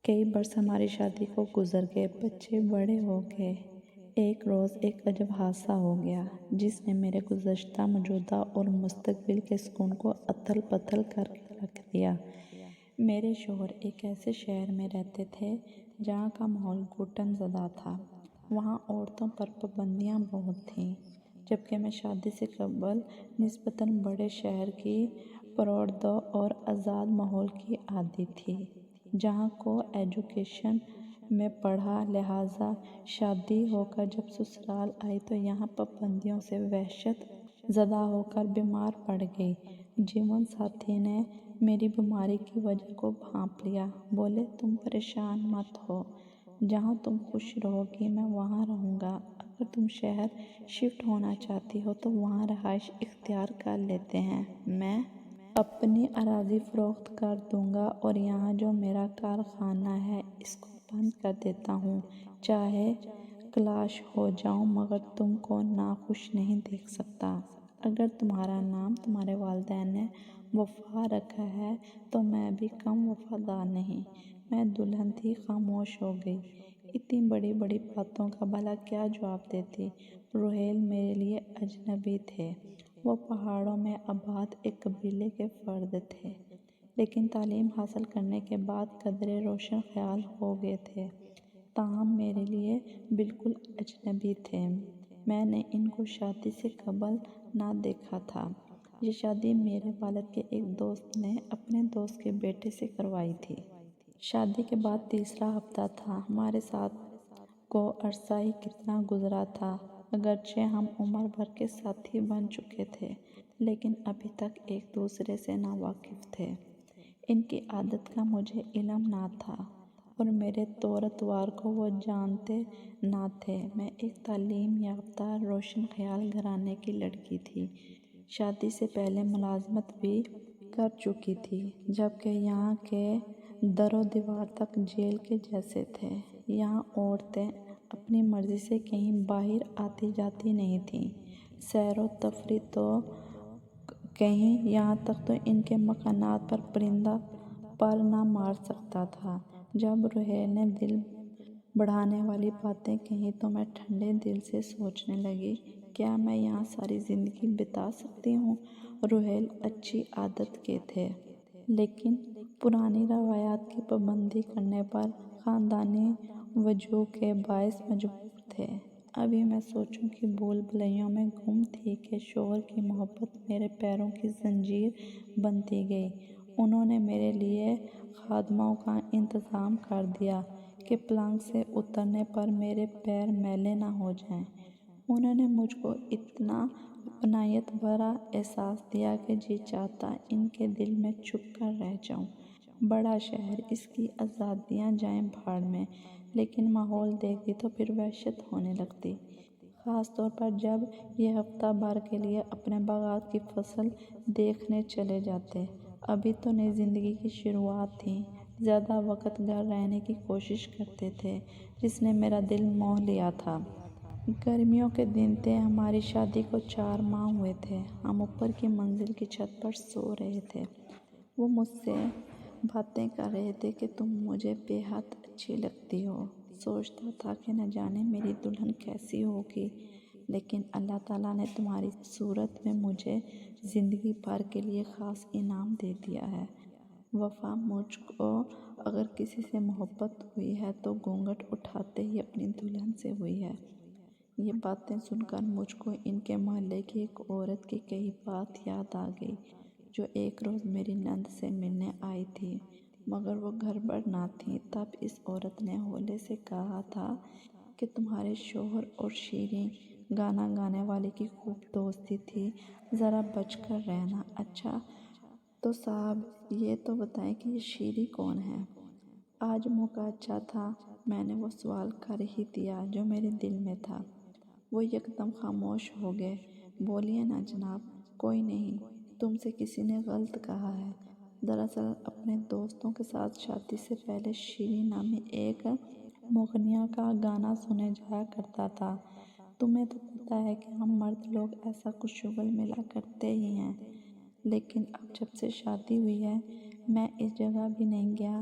کئی برس ہماری شادی کو گزر گئے، بچے بڑے ہو گئے۔ ایک روز ایک عجب حادثہ ہو گیا جس نے میرے گزشتہ، موجودہ اور مستقبل کے سکون کو اتھل پتھل کر کے رکھ دیا۔ میرے شوہر ایک ایسے شہر میں رہتے تھے جہاں کا ماحول گھٹن زدہ تھا۔ وہاں عورتوں پر پابندیاں بہت تھیں، جبکہ میں شادی سے قبل نسبتاً بڑے شہر کی پرآرودہ اور آزاد ماحول کی عادی تھی، جہاں کو ایجوکیشن میں پڑھا۔ لہٰذا شادی ہو کر جب سسرال آئی تو یہاں پابندیوں سے وحشت زدہ ہو کر بیمار پڑ گئی۔ جیون ساتھی نے میری بیماری کی وجہ کو بھانپ لیا۔ بولے، تم پریشان مت ہو، جہاں تم خوش رہو گی میں وہاں رہوں گا۔ اگر تم شہر شفٹ ہونا چاہتی ہو تو وہاں رہائش اختیار کر لیتے ہیں۔ میں اپنی اراضی فروخت کر دوں گا اور یہاں جو میرا کارخانہ ہے اس کو بند کر دیتا ہوں۔ چاہے کلاش ہو جاؤں مگر تم کو ناخوش نہیں دیکھ سکتا۔ اگر تمہارا نام تمہارے والدین نے وفا رکھا ہے تو میں بھی کم وفادار نہیں۔ میں دلہن تھی، خاموش ہو گئی۔ اتنی بڑی بڑی باتوں کا بھلا کیا جواب دیتی؟ روہیل میرے لیے اجنبی تھے۔ وہ پہاڑوں میں آباد ایک قبیلے کے فرد تھے، لیکن تعلیم حاصل کرنے کے بعد قدرے روشن خیال ہو گئے تھے۔ تاہم میرے لیے بالکل اجنبی تھے۔ میں نے ان کو شادی سے قبل نہ دیکھا تھا۔ یہ شادی میرے والد کے ایک دوست نے اپنے دوست کے بیٹے سے کروائی تھی۔ شادی کے بعد تیسرا ہفتہ تھا۔ ہمارے ساتھ کو عرصہ ہی کتنا گزرا تھا۔ اگرچہ ہم عمر بھر کے ساتھی بن چکے تھے، لیکن ابھی تک ایک دوسرے سے ناواقف تھے۔ ان کی عادت کا مجھے علم نہ تھا اور میرے طور اتوار کو وہ جانتے نہ تھے۔ میں ایک تعلیم یافتہ روشن خیال گھرانے کی لڑکی تھی۔ شادی سے پہلے ملازمت بھی کر چکی تھی، جبکہ یہاں کے در و دیوار تک جیل کے جیسے تھے۔ یہاں عورتیں اپنی مرضی سے کہیں باہر آتی جاتی نہیں تھیں۔ سیر و تفریح تو کہیں، یہاں تک تو ان کے مکانات پر پرندہ پر نہ مار سکتا تھا۔ جب روہیل نے دل بڑھانے والی باتیں کہیں تو میں ٹھنڈے دل سے سوچنے لگی، کیا میں یہاں ساری زندگی بتا سکتی ہوں؟ روہیل اچھی عادت کے تھے، لیکن پرانی روایات کی پابندی کرنے پر خاندانی وجوہ کے باعث مجبور تھے۔ ابھی میں سوچوں کی بھول بھلیوں میں گم تھی کہ شوہر کی محبت میرے پیروں کی زنجیر بنتی گئی۔ انہوں نے میرے لیے خادموں کا انتظام کر دیا کہ پلنگ سے اترنے پر میرے پیر میلے نہ ہو جائیں۔ انہوں نے مجھ کو اتنا اپنائیت بھرا احساس دیا کہ جی چاہتا ان کے دل میں چھپ کر رہ جاؤں۔ بڑا شہر، اس کی آزادیاں جائیں بھاڑ میں، لیکن ماحول دیکھتی تو پھر وحشت ہونے لگتی، خاص طور پر جب یہ ہفتہ بھر کے لیے اپنے باغات کی فصل دیکھنے چلے جاتے۔ ابھی تو نئی زندگی کی شروعات تھی۔ زیادہ وقت گھر رہنے کی کوشش کرتے تھے، جس نے میرا دل موہ لیا تھا۔ گرمیوں کے دن تھے، ہماری شادی کو 4 ماہ ہوئے تھے۔ ہم اوپر کی منزل کی چھت پر سو رہے تھے۔ وہ مجھ سے باتیں کر رہے تھے کہ تم مجھے بے حد اچھی لگتی ہو۔ سوچتا تھا کہ نہ جانے میری دلہن کیسی ہوگی، لیکن اللہ تعالیٰ نے تمہاری صورت میں مجھے زندگی بھر کے لیے خاص انعام دے دیا ہے۔ وفا، مجھ کو اگر کسی سے محبت ہوئی ہے تو گھونگھٹ اٹھاتے ہی اپنی دلہن سے ہوئی ہے۔ یہ باتیں سن کر مجھ کو ان کے محلے کی ایک عورت کی کہی بات یاد آ گئی، جو ایک روز میری نند سے ملنے آئی تھی، مگر وہ گھر پر نہ تھی۔ تب اس عورت نے ہولے سے کہا تھا کہ تمہارے شوہر اور شیریں گانا گانے والے کی خوب دوستی تھی، ذرا بچ کر رہنا۔ اچھا تو صاحب یہ تو بتائیں کہ یہ شیریں کون ہے؟ آج موقع اچھا تھا، میں نے وہ سوال کر ہی دیا جو میرے دل میں تھا۔ وہ یکدم خاموش ہو گئے۔ بولیے نا جناب۔ کوئی نہیں، تم سے کسی نے غلط کہا ہے۔ دراصل اپنے دوستوں کے ساتھ شادی سے پہلے شیریں نامی ایک مغنیہ کا گانا سنے جایا کرتا تھا۔ تمہیں تو پتہ ہے کہ ہم مرد لوگ ایسا کچھ شغل ملا کرتے ہی ہیں، لیکن اب جب سے شادی ہوئی ہے میں اس جگہ بھی نہیں گیا۔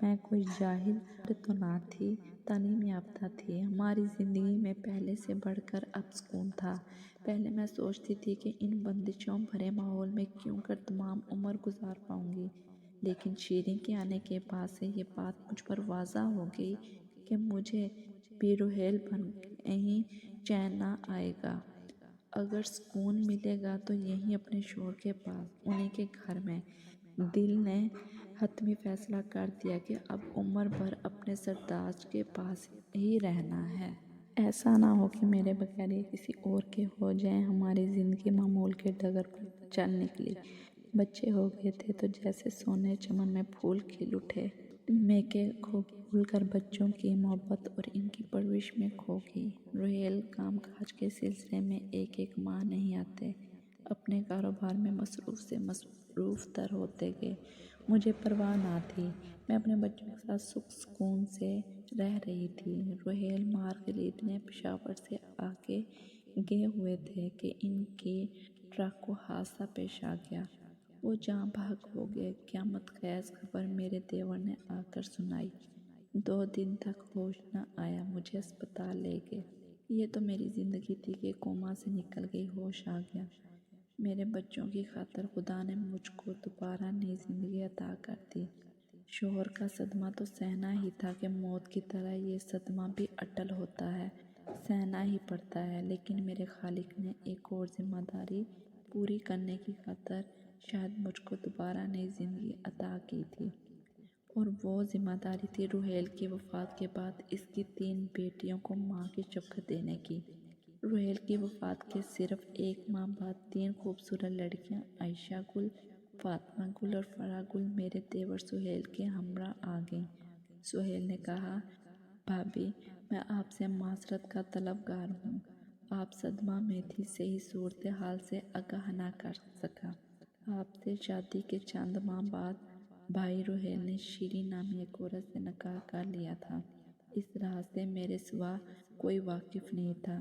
میں کوئی جاہل تو نہ تھی، تعلیم یافتہ تھی۔ ہماری زندگی میں پہلے سے بڑھ کر اب سکون تھا۔ پہلے میں سوچتی تھی کہ ان بندشوں بھرے ماحول میں کیوں کر تمام عمر گزار پاؤں گی، لیکن شیریں کے آنے کے بعد سے یہ بات مجھ پر واضح ہو گئی کہ مجھے بھی روحیل بن ہی چین نہ آئے گا۔ اگر سکون ملے گا تو یہیں اپنے شوہر کے پاس، انہیں کے گھر میں۔ دل نے حتمی فیصلہ کر دیا کہ اب عمر بھر اپنے سردار کے پاس ہی رہنا ہے۔ ایسا نہ ہو کہ میرے بغیر یہ کسی اور کے ہو جائیں۔ ہماری زندگی معمول کے ڈگر پر چل نکلی۔ بچے ہو گئے تھے تو جیسے سونے چمن میں پھول کھل اٹھے۔ میکے کو بھول کر بچوں کی محبت اور ان کی پرورش میں کھو گئی۔ روحیل کام کاج کے سلسلے میں ایک ماہ نہیں آتے، اپنے کاروبار میں مصروف سے مصروف تر ہوتے گئے۔ مجھے پرواہ نہ تھی، میں اپنے بچوں کے ساتھ سکھ سکون سے رہ رہی تھی۔ روحیل مار خریدنے پشاور سے آگے گئے ہوئے تھے کہ ان کی ٹرک کو حادثہ پیش آ گیا۔ وہ جاں بحق ہو گئے۔ قیامت خیز خبر میرے دیور نے آ کر سنائی۔ 2 دن تک ہوش نہ آیا، مجھے اسپتال لے گئے۔ یہ تو میری زندگی تھی کہ کوما سے نکل گئی، ہوش آ گیا۔ میرے بچوں کی خاطر خدا نے مجھ کو دوبارہ نئی زندگی عطا کر دی۔ شوہر کا صدمہ تو سہنا ہی تھا کہ موت کی طرح یہ صدمہ بھی اٹل ہوتا ہے، سہنا ہی پڑتا ہے۔ لیکن میرے خالق نے ایک اور ذمہ داری پوری کرنے کی خاطر شاید مجھ کو دوبارہ نئی زندگی عطا کی تھی، اور وہ ذمہ داری تھی روحیل کی وفات کے بعد اس کی 3 بیٹیوں کو ماں کی شفقت دینے کی۔ روحیل کی وفات کے صرف 1 ماہ بعد 3 خوبصورت لڑکیاں عائشہ گل، فاطمہ گل اور فرح گل میرے دیور سہیل کے ہمراہ آ گئیں۔ سہیل نے کہا، بھابی میں آپ سے معذرت کا طلبگار ہوں، آپ صدمہ میں تھی، صحیح صورتحال سے آگاہ نہ کر سکا۔ آپ سے شادی کے چند ماہ بعد بھائی روحیل نے شیریں نامی ایک عورت سے نکاح کر لیا تھا۔ اس راز سے میرے سوا کوئی واقف نہیں تھا۔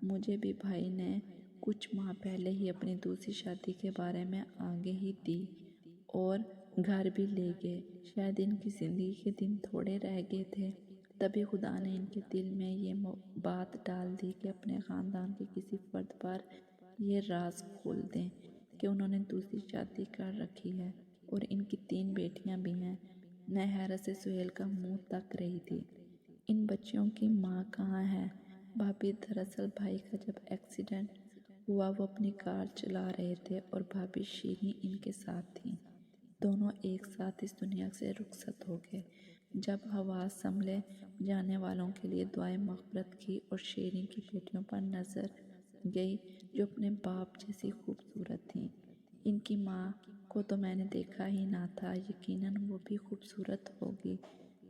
مجھے بھی بھائی نے کچھ ماہ پہلے ہی اپنی دوسری شادی کے بارے میں آگہی دی اور گھر بھی لے گئے۔ شاید ان کی زندگی کے دن تھوڑے رہ گئے تھے، تبھی خدا نے ان کے دل میں یہ بات ڈال دی کہ اپنے خاندان کے کسی فرد پر یہ راز کھول دیں کہ انہوں نے دوسری شادی کر رکھی ہے اور ان کی 3 بیٹیاں بھی ہیں۔ میں حیرت سے سہیل کا منہ تک رہی تھی۔ ان بچیوں کی ماں کہاں ہے؟ بھابی دراصل بھائی کا جب ایکسیڈنٹ ہوا وہ اپنی کار چلا رہے تھے اور بھابی شیریں ان کے ساتھ تھیں۔ دونوں ایک ساتھ اس دنیا سے رخصت ہو گئے۔ جب حواس سنبھلے جانے والوں کے لیے دعائے مغفرت کی اور شیریں کی بیٹیوں پر نظر گئی جو اپنے باپ جیسی خوبصورت تھیں۔ ان کی ماں کو تو میں نے دیکھا ہی نہ تھا، یقیناً وہ بھی خوبصورت ہوگی،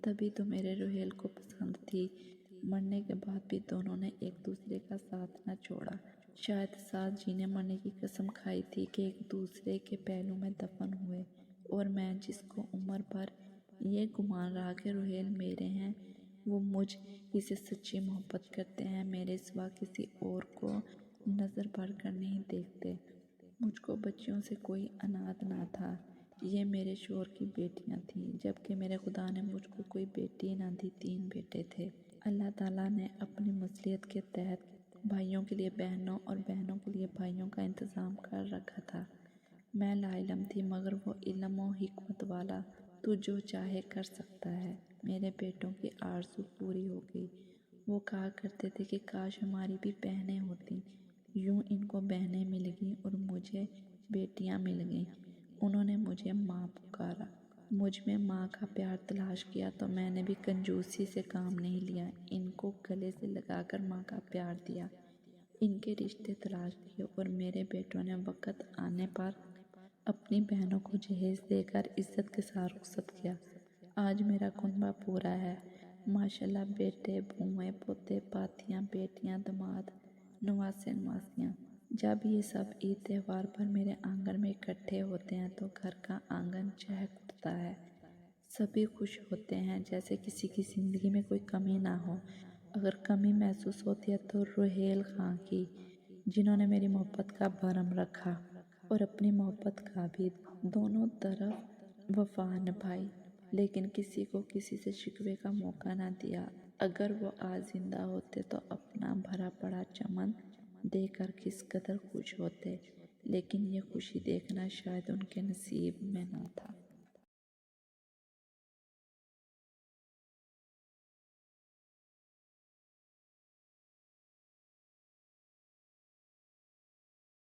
تبھی تو میرے روحیل کو پسند تھی۔ مرنے کے بعد بھی دونوں نے ایک دوسرے کا ساتھ نہ چھوڑا، شاید ساتھ جینے مرنے کی قسم کھائی تھی کہ ایک دوسرے کے پہلو میں دفن ہوئے۔ اور میں جس کو عمر بھر یہ گمان رہا کہ روحیل میرے ہیں، وہ مجھ ہی سے سچی محبت کرتے ہیں، میرے سوا کسی اور کو نظر بھر کر نہیں دیکھتے۔ مجھ کو بچیوں سے کوئی عناد نہ تھا، یہ میرے شوہر کی بیٹیاں تھیں، جبکہ میرے خدا نے مجھ کو کوئی بیٹی نہ دی، 3 بیٹے تھے۔ اللہ تعالیٰ نے اپنی مصلحت کے تحت بھائیوں کے لیے بہنوں اور بہنوں کے لیے بھائیوں کا انتظام کر رکھا تھا۔ میں لا علم تھی، مگر وہ علم و حکمت والا تو جو چاہے کر سکتا ہے۔ میرے بیٹوں کی آرزو پوری ہو گئی۔ وہ کہا کرتے تھے کہ کاش ہماری بھی بہنیں ہوتیں۔ یوں ان کو بہنیں مل گئیں اور مجھے بیٹیاں مل گئیں۔ انہوں نے مجھے ماں پکارا۔ مجھ میں ماں کا پیار تلاش کیا تو میں نے بھی کنجوسی سے کام نہیں لیا، ان کو گلے سے لگا کر ماں کا پیار دیا، ان کے رشتے تلاش کیے اور میرے بیٹوں نے وقت آنے پر اپنی بہنوں کو جہیز دے کر عزت کے ساتھ رخصت کیا۔ آج میرا کنبہ پورا ہے، ماشاءاللہ، بیٹے، بہوئیں، پوتے، پاتیاں، بیٹیاں، داماد، نواسے، نواسیاں۔ جب یہ سب عید تہوار پر میرے آنگن میں اکٹھے ہوتے ہیں تو گھر کا آنگن چہک اٹھتا ہے، سبھی خوش ہوتے ہیں جیسے کسی کی زندگی میں کوئی کمی نہ ہو۔ اگر کمی محسوس ہوتی ہے تو روحیل خان کی، جنہوں نے میری محبت کا بھرم رکھا اور اپنی محبت کا بھی دونوں طرف وفا نبھائی۔ لیکن کسی کو کسی سے شکوے کا موقع نہ دیا۔ اگر وہ آج زندہ ہوتے تو اپنا بھرا پڑا چمن دے کر کس قدر خوش ہوتے، لیکن یہ خوشی دیکھنا شاید ان کے نصیب میں نہ تھا۔